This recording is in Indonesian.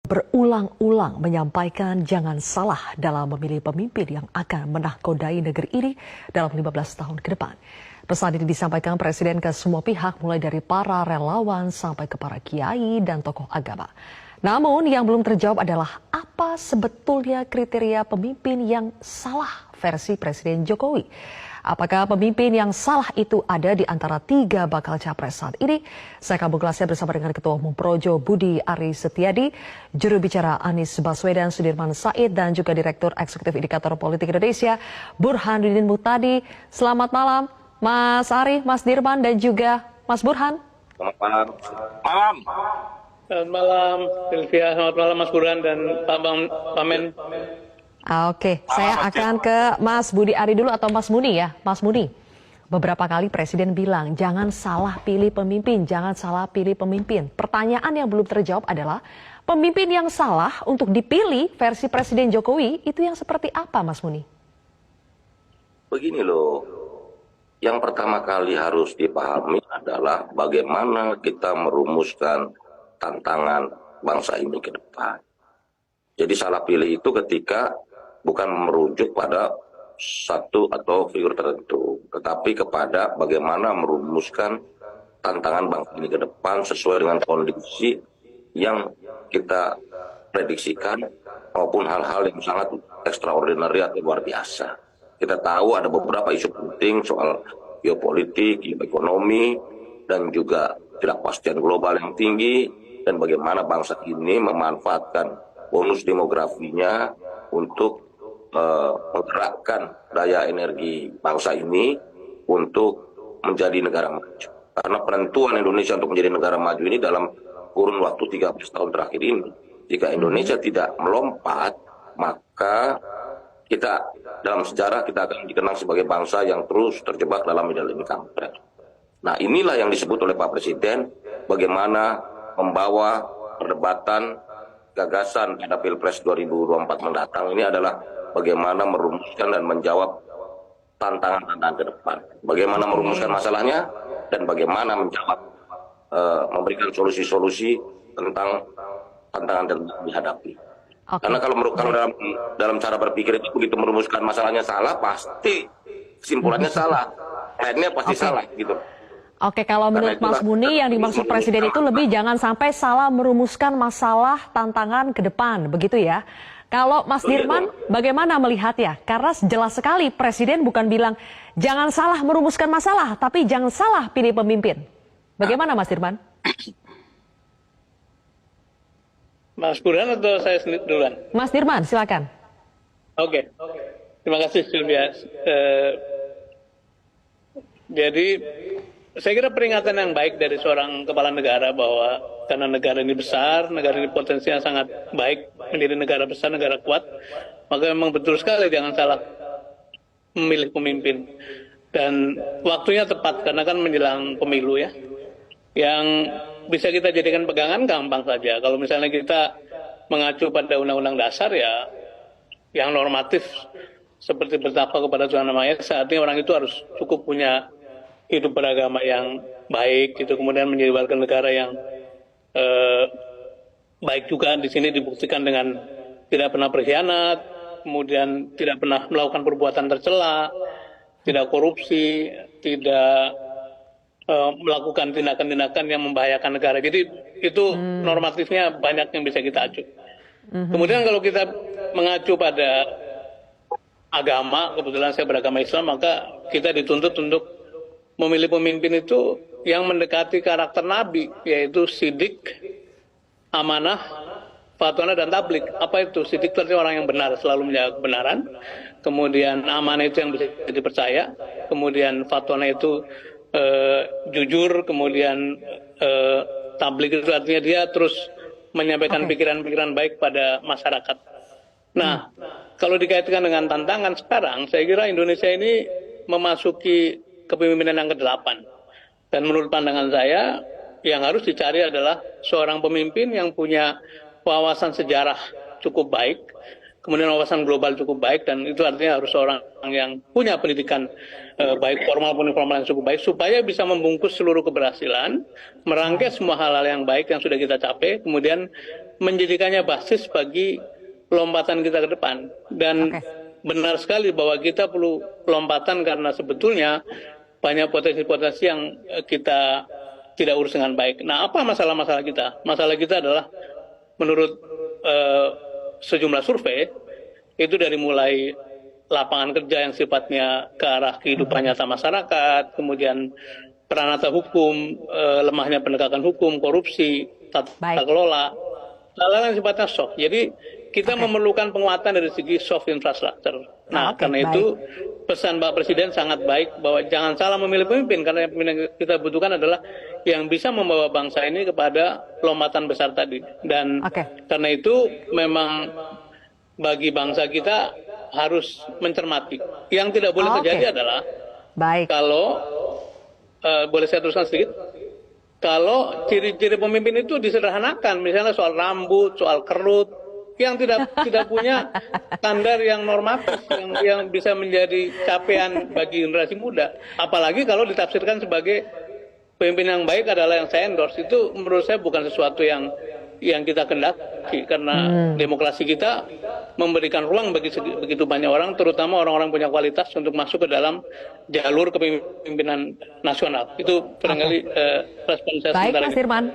Berulang-ulang menyampaikan jangan salah dalam memilih pemimpin yang akan menahkodai negeri ini dalam 15 tahun ke depan. Pesan ini disampaikan Presiden ke semua pihak mulai dari para relawan sampai ke para kiai dan tokoh agama. Namun yang belum terjawab adalah apa sebetulnya kriteria pemimpin yang salah versi Presiden Jokowi. Apakah pemimpin yang salah itu ada di antara 3 bakal capres saat ini? Saya akan mengulasnya bersama dengan Ketua Umum Projo Budi Aris Setiadi, juru bicara Anies Baswedan Sudirman Said, dan juga Direktur Eksekutif Indikator Politik Indonesia Burhanuddin Muhtadi. Selamat malam Mas Ari, Mas Dirman, dan juga Mas Burhan. Selamat malam. Malam. Selamat malam, Sylvia. Selamat malam, Mas Burhan dan Pak Pamen. Oke, saya akan ke Mas Budi Ari dulu atau Mas Muni ya. Mas Muni, beberapa kali Presiden bilang jangan salah pilih pemimpin, jangan salah pilih pemimpin. Pertanyaan yang belum terjawab adalah pemimpin yang salah untuk dipilih versi Presiden Jokowi itu yang seperti apa, Mas Muni? Begini loh, yang pertama kali harus dipahami adalah bagaimana kita merumuskan tantangan bangsa ini ke depan. Jadi salah pilih itu ketika bukan merujuk pada satu atau figur tertentu, tetapi kepada bagaimana merumuskan tantangan bangsa ini ke depan sesuai dengan kondisi yang kita prediksikan maupun hal-hal yang sangat extraordinary atau luar biasa. Kita tahu ada beberapa isu penting soal geopolitik, ekonomi, dan juga ketidakpastian global yang tinggi, dan bagaimana bangsa ini memanfaatkan bonus demografinya untuk menggerakkan daya energi bangsa ini untuk menjadi negara maju. Karena penentuan Indonesia untuk menjadi negara maju ini dalam kurun waktu 13 tahun terakhir ini. Jika Indonesia tidak melompat, maka kita dalam sejarah kita akan dikenang sebagai bangsa yang terus terjebak dalam middle income trap. Nah, inilah yang disebut oleh Pak Presiden bagaimana membawa perdebatan gagasan pada Pilpres 2024 mendatang ini adalah bagaimana merumuskan dan menjawab tantangan-tantangan ke depan. Bagaimana merumuskan masalahnya dan bagaimana menjawab, memberikan solusi-solusi tentang tantangan yang dihadapi. Okay. Karena kalau dalam cara berpikir itu begitu merumuskan masalahnya salah, pasti kesimpulannya salah. Akhirnya pasti salah gitu. Oke, kalau menurut Mas Muni yang dimaksud Presiden itu lebih jangan sampai salah merumuskan masalah tantangan ke depan, begitu ya. Kalau Mas Dirman bagaimana melihatnya? Karena jelas sekali Presiden bukan bilang jangan salah merumuskan masalah, tapi jangan salah pilih pemimpin. Bagaimana Mas Dirman? Mas Burhan atau saya sendiri duluan? Mas Dirman, silakan. Oke. Terima kasih Sylvia. Jadi saya kira peringatan yang baik dari seorang kepala negara bahwa karena negara ini besar, negara ini potensinya sangat baik menjadi negara besar, negara kuat, maka memang betul sekali jangan salah memilih pemimpin. Dan waktunya tepat karena kan menjelang pemilu ya. Yang bisa kita jadikan pegangan gampang saja. Kalau misalnya kita mengacu pada undang-undang dasar ya, yang normatif seperti bertakwa kepada Tuhan Yang Maha Esa, saat ini orang itu harus cukup punya hidup beragama yang baik, gitu. Kemudian menjadi warga negara yang baik juga. Di sini dibuktikan dengan tidak pernah berkhianat, kemudian tidak pernah melakukan perbuatan tercela, tidak korupsi, tidak melakukan tindakan-tindakan yang membahayakan negara. Jadi itu normatifnya banyak yang bisa kita acu. Kemudian kalau kita mengacu pada agama, kebetulan saya beragama Islam, maka kita dituntut untuk memilih pemimpin itu yang mendekati karakter Nabi, yaitu sidik, amanah, fatwana, dan tablik. Apa itu? Sidik itu artinya orang yang benar, selalu menjaga kebenaran. Kemudian amanah itu yang bisa dipercaya. Kemudian fatwana itu jujur. Kemudian tablik itu artinya dia terus menyampaikan pikiran-pikiran baik pada masyarakat. Nah, kalau dikaitkan dengan tantangan sekarang, saya kira Indonesia ini memasuki kepemimpinan yang ke-8. Dan menurut pandangan saya, yang harus dicari adalah seorang pemimpin yang punya wawasan sejarah cukup baik, kemudian wawasan global cukup baik, dan itu artinya harus seorang yang punya pendidikan baik formal maupun informal yang cukup baik, supaya bisa membungkus seluruh keberhasilan, merangkai semua hal-hal yang baik yang sudah kita capai, kemudian menjadikannya basis bagi lompatan kita ke depan. Dan benar sekali bahwa kita perlu lompatan karena sebetulnya banyak potensi-potensi yang kita tidak urus dengan baik. Nah, apa masalah-masalah kita? Masalah kita adalah menurut sejumlah survei, itu dari mulai lapangan kerja yang sifatnya ke arah kehidupan nyata masyarakat, kemudian peranata hukum, lemahnya penegakan hukum, korupsi, tata kelola, hal-hal yang sifatnya soft. Jadi kita memerlukan penguatan dari segi soft infrastructure. Nah, karena itu pesan Pak Presiden sangat baik bahwa jangan salah memilih pemimpin, karena yang kita butuhkan adalah yang bisa membawa bangsa ini kepada lompatan besar tadi. Dan karena itu memang bagi bangsa kita harus mencermati. Yang tidak boleh terjadi adalah kalau boleh saya teruskan sedikit, kalau ciri-ciri pemimpin itu disederhanakan, misalnya soal rambut, soal kerut, yang tidak punya standar yang normatif, yang bisa menjadi capaian bagi generasi muda. Apalagi kalau ditafsirkan sebagai pemimpin yang baik adalah yang saya endorse, itu menurut saya bukan sesuatu yang kita kendaki, karena demokrasi kita memberikan ruang bagi begitu banyak orang, terutama orang-orang punya kualitas untuk masuk ke dalam jalur kepemimpinan nasional. Itu barangkali respon saya sementara. Baik, Mas Firman.